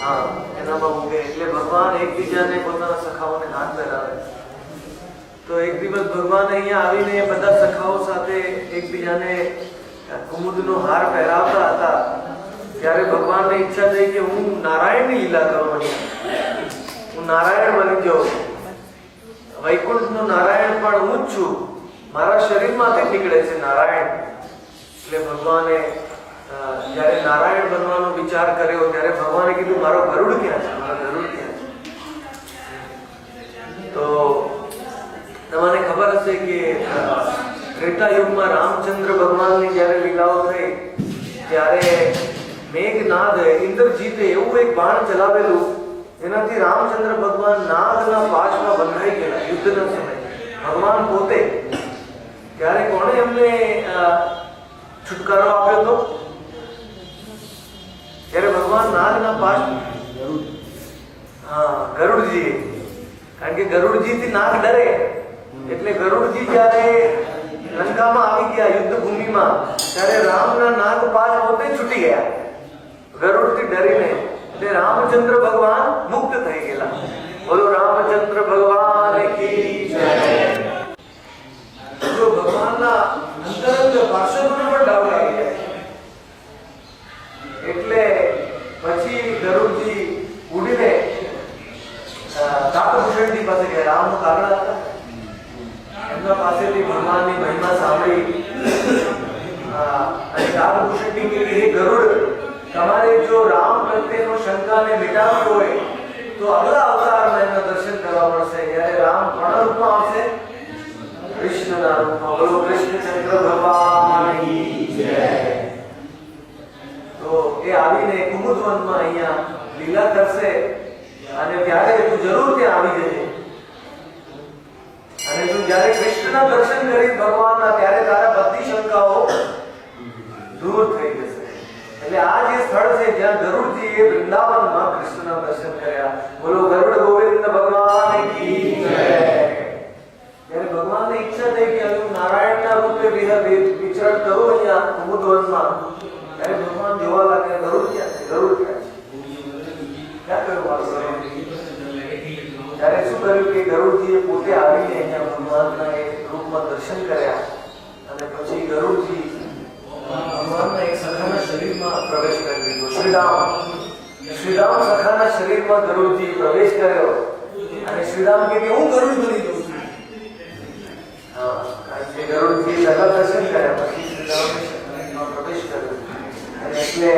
હા, એનામાં ઊંઘે. એટલે ભગવાન એકબીજાને પોતાના સખાઓને હાથ ધરાવે. તો એક દિવસ ભગવાન અહીંયા આવીને બધા સખાઓ સાથે એકબીજાને કુમુદનો હાર પહેરાવતા હતા. ત્યારે ભગવાનને ઈચ્છા થઈ કે હું નારાયણની લીલા કરવા, હું નારાયણ બની જાઉં. વૈકુંઠનો નારાયણ પણ હું જ છું. મારા શરીરમાંથી નીકળે છે નારાયણ. એટલે ભગવાને જ્યારે નારાયણ બનવાનો વિચાર કર્યો ત્યારે ભગવાને કીધું મારો ગરુડ ક્યાં છે, મારો ગરુડ ક્યાં છે. તો તમને ખબર હશે કે ત્રેતા યુગમાં રામચંદ્ર ભગવાનની જ્યારે લીલાઓ થઈ ત્યારે મેઘનાદ ઇન્દ્રજીતે એવું એક બાણ ચલાવેલું એનાથી રામચંદ્ર ભગવાન નાગના પાશમાં બંધાઈ ગયેલા યુદ્ધના સમયે. ભગવાન પોતે ત્યારે કોણે એમને છુટકારો આપ્યો હતો? ત્યારે ભગવાન નાગના પાશ, હા, ગરુડજી. કારણ કે ગરુડજીથી નાગ ડરે. એટલે ગરુડજી જ્યારે લંકામાં આવી ગયા યુદ્ધ ભૂમિમાં ત્યારે રામના નાગ પાશ પોતે છૂટી ગયા ગરુડથી ડરીને. એટલે રામચંદ્ર ભગવાન મુક્ત થઈ ગયેલા. બોલો રામચંદ્ર ભગવાન કી જય. જો ભગવાનના અંતરંગ પાર્ષદોને પણ ડાઉટ આવી જાય એટલે પછી ગરુડજી ઉડીને કાકભૂષણજી પાસે ગયા. રામનું કાગડા હતા, એમના પાસેથી ભગવાનની મહિમા સાંભળી અને કાકભૂષણજી કે હે ગરુડ, તમારે જો રામ પ્રત્યેનો શંકાને મિટાવવો હોય તો અગલા અવતારમાં એમના દર્શન કરવા મળશે. જ્યારે રામ કોના રૂપમાં આવશે? કૃષ્ણના રૂપમાં. બોલો કૃષ્ણચંદ્ર ભગવાન કી જય. તો એ આવીને કુમુદવનમાં અહીંયા લીલા કરશે અને ત્યારે તું જરૂર ત્યાં આવી જજે. અને તું જ્યારે કૃષ્ણના દર્શન કરી ભગવાનના ત્યારે તારા બધી શંકાઓ દૂર થઈ જશે. એટલે આ જે સ્થળ છે જ્યાં ગરુડજીએ વૃંદાવનમાં કૃષ્ણના દર્શન કર્યા. બોલો ગરુડ ગોવિંદ ભગવાન કી જય. ત્યારે ભગવાનને ઈચ્છા થઈ કે હું નારાયણના રૂપે વિચરણ કરું અહીંયા કુમુદવનમાં. ત્યારે ભગવાન જોવા લાગ્યા ગરુડ ક્યાં છે, ગરુડ ક્યાં છે, ક્યાં કર્યું મારું ગરુડ? ત્યારે શું કર્યું કે ગરુડજીએ પોતે આવીને અહીંયા ભગવાનના એક રૂપમાં દર્શન કર્યા અને પછી ગરુડજી ભગવાનના એક સખાના શરીરમાં પ્રવેશ કરી દીધો. શ્રીરામ સખાના શરીરમાં ગરુડજી પ્રવેશ કર્યો અને શ્રીરામ કે હું ગરુડ બની જઉં છું. હા, કારણ કે ગરુડજી સખા દર્શન કર્યા પછી શ્રીરામના શરીરમાં પ્રવેશ કર્યો અને એટલે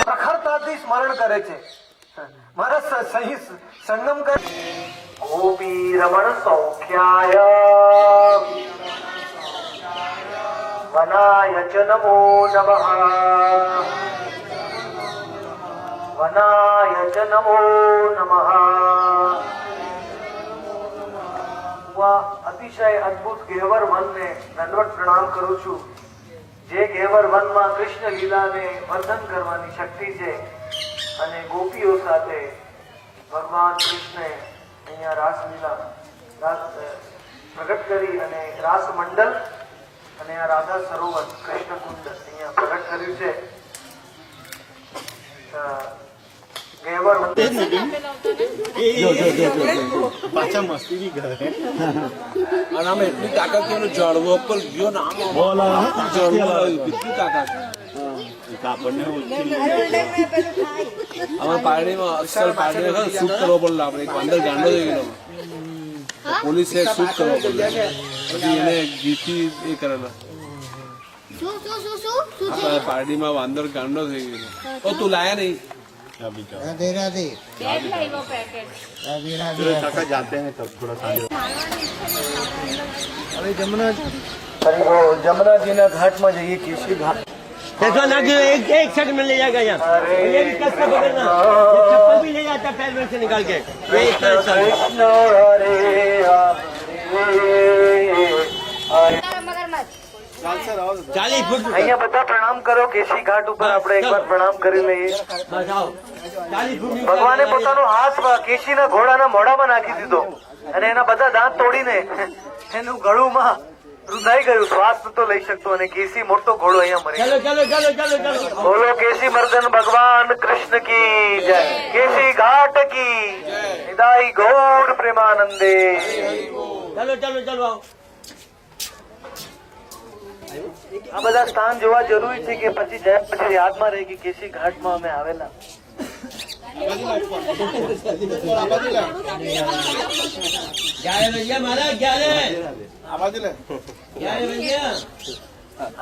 પ્રખરતાથી સ્મરણ કરે છે, મારા સહી સંગમ કરે. ગોપી રમણ સૌખ્યાય વનાય ચ નમો નમઃ, વનાય ચ નમો નમઃ. અતિશય અદભુત ગેવર વનને દંડવત પ્રણામ કરું છું. જે ગેવર વનમાં કૃષ્ણ લીલાને વર્ધન કરવાની શક્તિ છે અને ગોપીઓ સાથે ભગવાન કૃષ્ણે અહીંયા રાસલીલા પ્રગટ કરી અને રાસ મંડળ અને આ રાધા સરોવર કૃષ્ણ કુંડ અહીંયા પ્રગટ કર્યું છે. ગેવર પાછા મસ્તી બી કરે અને આમ એટલી તાકાત કે જળવો પર ગયો ને આમ કેટલી તાકાત આપણને અમારા પારડીમાં અક્ષર પારડી શૂટ કરવો પડે. આપણે એક અંદર ગાંડો થઈ ગયેલો, પોલીસે શૂટ કરવો પડે, પછી એને ગીતી એ કરેલા. પારડીમાં વાંદર ગાંડો થઈ ગયેલો. ઓ તું લાયા નહીં? राधे राधे राधे राधे काका जाते हैं तब थोड़ा अरे जमुना जी ना घाट में जाइए, केसरी घाट. देखो ना कि एक सेट में ले जाएगा यहाँ, ये भी कस का पकड़ना, ये चप्पल भी ले जाता पैर में से निकाल के. कृष्ण हरे हरे. 40 फुट અહીંયા બધા પ્રણામ કરો. કેસરી ઘાટ ઉપર આપણે એકવાર પ્રણામ કરી લઈએ. बस आओ 40 फुट ભગવાને પોતાનો હાથ કેસીના ઘોડાના મોઢામાં નાખી દીધો અને એના બધા દાંત તોડીને એનું ગળુમાં રૂંધાઈ ગયું. શ્વાસ નતો લઈ શકતો અને કેસી મોટો ઘોડો અહીંયા મરી चलो चलो चलो चलो चलो બોલો કેસી મર્દન ભગવાન કૃષ્ણ કી જય. કેસી ઘાટ કી નિદાઈ ગૌર પ્રેમાનંદે. चलो चलो चलो आओ. આ બધા સ્થાન જોવા જરૂરી છે કે પછી જાય પછી યાદમાં રહે કે કેસી ઘાટમાં અમે આવેલા. ग्यारह भैया महाराज 11 भैया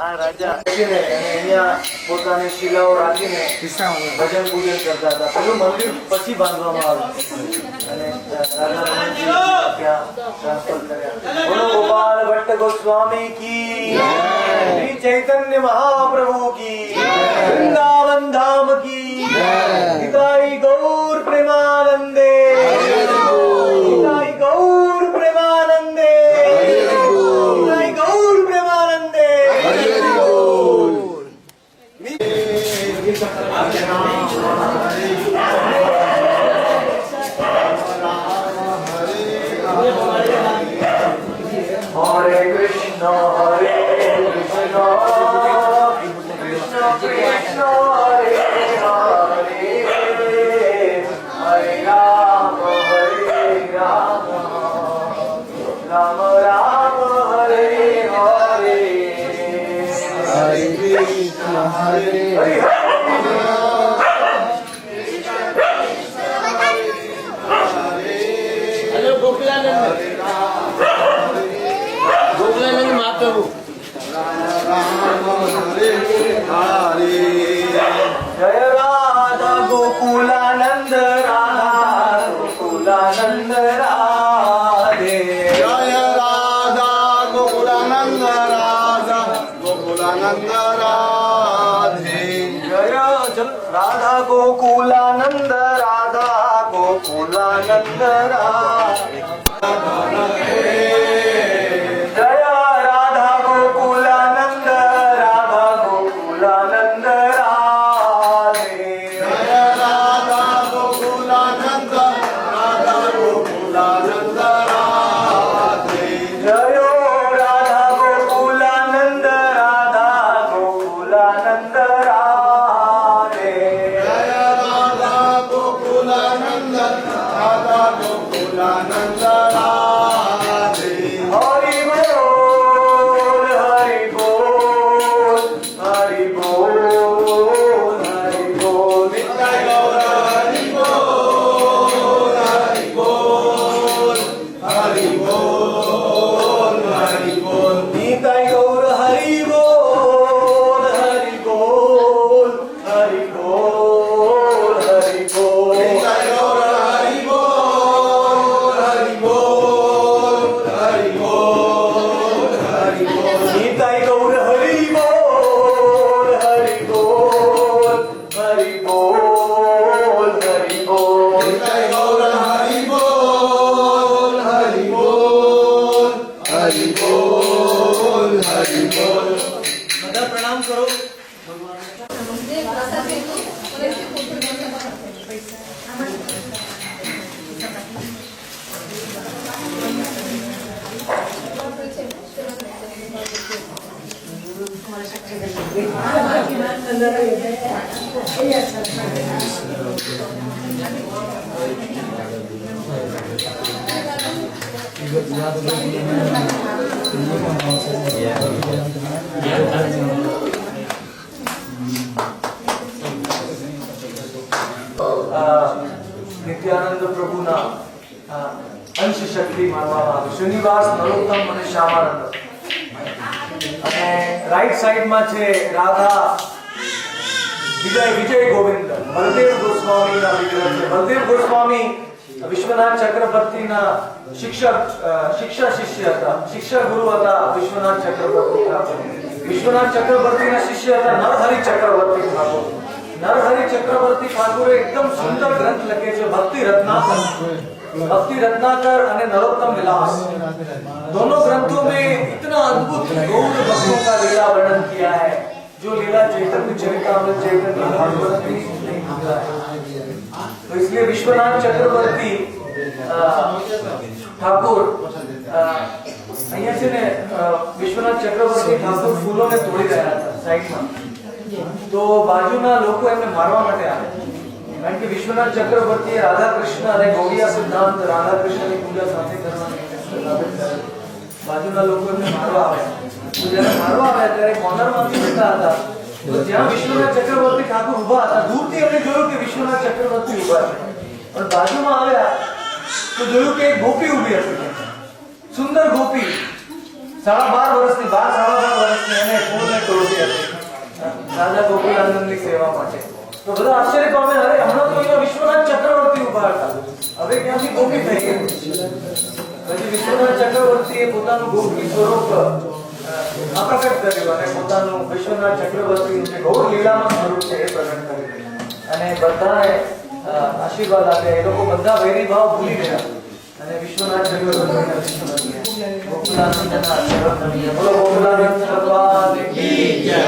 આ રાજા અહીંયા પોતાની શિલાઓ રાખીને ભજન પૂજન કરતા હતા. પેલું મંદિર પછી બાંધવામાં આવ્યું અને રાજા રમણજી ત્યાં ટ્રાન્સફર કર્યા. બોલો ગોપાલ ભટ્ટ ગોસ્વામી કી, શ્રી ચૈતન્ય મહાપ્રભુ કી, વૃંદાવન ધામ કી, હિતાઈ ગૌર પ્રેમાનંદે, હિતાઈ ગૌર પ્રેમાનંદે, હિતાઈ ગૌર પ્રેમાનંદે. हरे कृष्ण हरे कृष्ण कृष्ण कृष्ण हरे हरे, हरे राम राम राम हरे हरे. हरे कृष्ण हरे हेलो गोकुलानंद गोकुलानंद महाप्रभु जय राधा गोकुलानंद राधा गोकुलानंद राधे. जय राधा गोकुलानंद राधे जय जन राधा गोकुलानंद राधा गोकुलानंद राधे जय राधा गोकुलानंद राधा गोकुलानंद राधे राधा गोकुलानंद राधा गोकुलानंद राधे जय राधा गोकुलानंद राधा गोकुलानंद राधे राधा गोकुलानंद राधा गोकुलानंद राधे हरि बोल हरि बोल हरि बोल हरि बोल नित्य गौर हरि बोल हरि बोल हरि बोल हरि बोल निताय गौर हरि बोल हरि बोल हरि बोल हरि बोल नित्य गौर हरि बोल हरि बोल हरि बोल हरि बोल निताय गौर हरि बोल हरि बोल हरि बोल हरि बोल नित्य गौर हरि बोल हरि बोल हरि बोल हरि बोल બધા પ્રણામ કરો નિત્યાનંદ પ્રભુના અંશ શક્તિ માનવામાં આવે શ્રીનિવાસ નરોત્તમ અને શ્યામાનંદ અને રાઈટ સાઈડમાં છે રાધા વિજય ગોવિંદ બલદેવ ગોસ્વામીના વિગ્રહ છે બલદેવ ગોસ્વામી વિશ્વનાથ ચક્રવર્તીના શિક્ષા શિષ્ય હતા શિક્ષા ગુરુ હતા વિશ્વનાથ ચક્રવર્તી ઠાકોર વિશ્વનાથ ચક્રવર્તીના શિષ્ય હતા નરહરિ ચક્રવર્તી ઠાકોર नरहरि चक्रवर्ती ठाकुरे एकदम सुंदर ग्रंथ लखे छे भक्ति रत्नाकर અને नरोत्तम विलास दोनों ग्रंथों में इतना अद्भुत गौर भक्तों का लीला वर्णन किया है जो लीला चैतन्य चरितामृत चैतन्य भागवत में नहीं मिलता है तो इसलिए विश्वनाथ चक्रवर्ती ठाकुर અહીંયા છે ને વિશ્વનાથ ચક્રવર્તી ઠાકોર ફૂલોને તોડી રહ્યા હતા સાઈડમાં તો બાજુના લોકો એમને મારવા માટે આવે કારણ કે વિશ્વનાથ ચક્રવર્તીએ રાધા કૃષ્ણ અને ગૌડિયા સિદ્ધાંત રાધા કૃષ્ણની પૂજા સાથે કરવાની બાજુના લોકો એમને મારવા આવે તો જ્યારે મારવા આવે ત્યારે કોર્નરમાંથી બેઠા હતા તો જ્યાં વિશ્વનાથ ચક્રવર્તી ઠાકોર ઊભા હતા દૂરથી એમને જોયું કે વિશ્વનાથ ચક્રવર્તી ઊભા છે પણ બાજુમાં આવ્યા તો જોયું કે એક ગોપી ઊભી હતી સુંદર ગોપી 12.5 વર્ષની 12 વર્ષની એને ફૂલને તોડતી હતી રાજા ગોકુલાનંદની સેવા માટે તો બધા આશ્ચર્ય પામે અરે હમણાં તો અહીંયા વિશ્વનાથ ચક્રવર્તી ઊભા હતા હવે ક્યાંથી ગોપી થઈ ગઈ પછી વિશ્વનાથ ચક્રવર્તીએ પોતાનું ગોપી સ્વરૂપ પ્રકટ કર્યું અને પોતાનું વિશ્વનાથ ચક્રવર્તીનું જે ગૌર લીલામાં સ્વરૂપ છે એ પ્રકટ કર્યું અને બધાને આશીર્વાદ આપ્યા એ લોકો બધા વૈરી ભાવ ભૂલી ગયા અને વિશ્વનાથ ચક્રવર્તીના ગોકુલાનંદના સેવક બન્યા બોલો ગોકુલાનંદ ભગવાન કી જય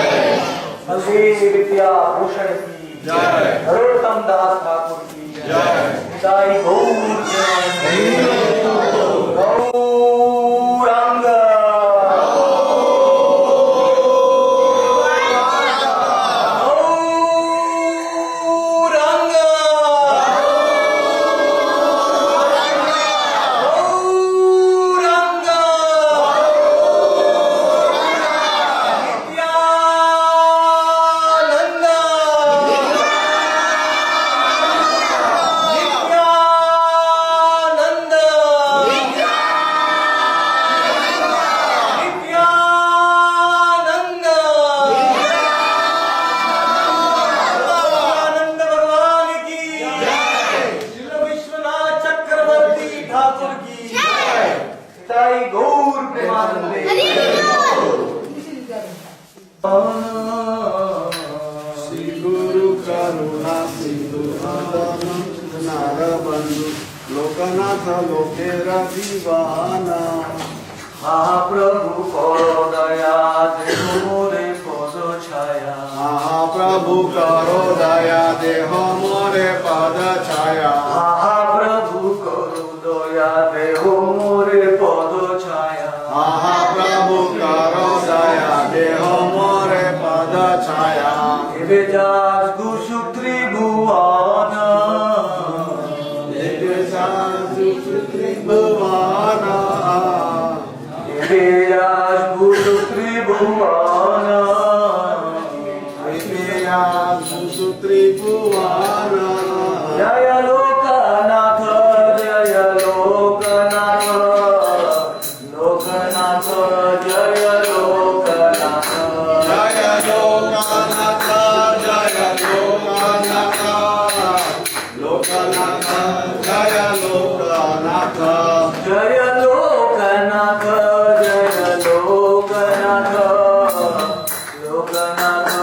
बलदेव विद्या भूषण की जय नरोत्तम दास ठाकुर की जय निताई गौर गौरांग શ્રી ગુરુ કરુણા સિંધુ નારબંધુ લોકનાથ લોકેરા દીવાના મહાપ્રભુ કરો દયા દેહો મોરે પદ છાયા મહાપ્રભુ કરો દયા દેહો મોરે પદ છાયા મહાપ્રભુ કરો દયા દેહો મોરે પદ છાયા મહાપ્રભુ કરો દયા દેહો મોરે પદ છાયા એવે જાસ ગુસુ ત્રિભુવાના એવે સાધુ ત્રિભુવાના એવે જાસ ગુસુ ત્રિભુવાના સુસુ ત્રિભુવાના જય લોકનાથ જય લોકનાથ લોકનાથ જય લોકનાથ જય લોકનાથ જય લોકનાથ લોકનાથ જય લોકનાથ જય લોકનાથ જય લોકનાથ લોકનાથ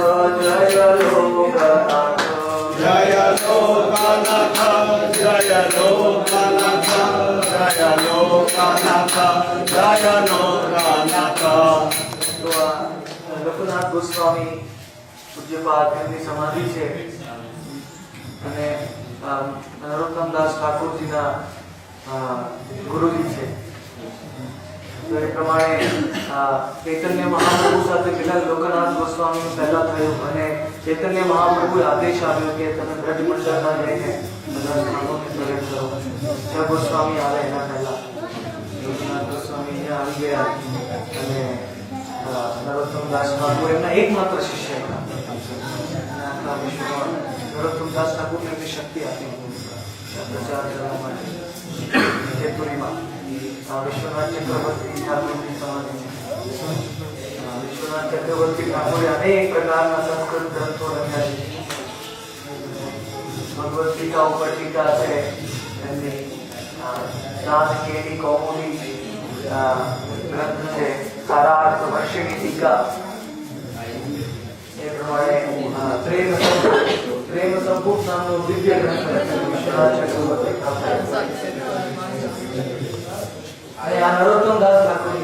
જય લોકનાથ જય લોકનાથ જય લોકનાથ જય લોકનાથ જય લોકનાથ તો આ લોકનાથ ગોસ્વામી પૂજ્યપાદ એમની સમાધિ છે અને નરોત્તમદાસ ઠાકોરજીના ગુરુજી છે. તો એ પ્રમાણે ચૈતન્ય મહાપ્રભુ સાથે પેલા લોકનાથ ગોસ્વામી પહેલા થયું અને ચૈતન્ય મહાપ્રભુએ આદેશ આવ્યો કે તમે બ્રજ મંડળમાં જઈને બધા સ્થાનોને પ્રવેશ કરો. જ્યાં ગોસ્વામી આવે એના પહેલા લોકનાથ ગોસ્વામી અહીંયા આવી ગયા અને નરોત્તમદાસ ઠાકોર એમના એકમાત્ર શિષ્ય હતા. અને આખા વિશ્વમાં નરોત્તમદાસ ઠાકોરને એમની શક્તિ આપી પ્રચાર કરવા માટે જેતપુરીમાં વિશ્વનાથ ચક્રવર્તી ઠાકોરની સમાધિ છે. વિશ્વનાથ ચક્રવર્તી ઠાકોરે અનેક પ્રકારના સંસ્કૃત ગ્રંથો લખ્યા છે. ભગવદ ગીતા ઉપર ટીકા છે એમની નાથ કેની કૌમુદી ગ્રંથ છે. સારાર્થ વર્ષિણી ટીકા એ પ્રમાણે પ્રેમ સંપૂર્ણ નામનો દિવ્ય ગ્રંથ લખ્યો વિશ્વનાથ ચક્રવર્તી ઠાકોર અને આ નરોત્તમદાસ ઠાકોર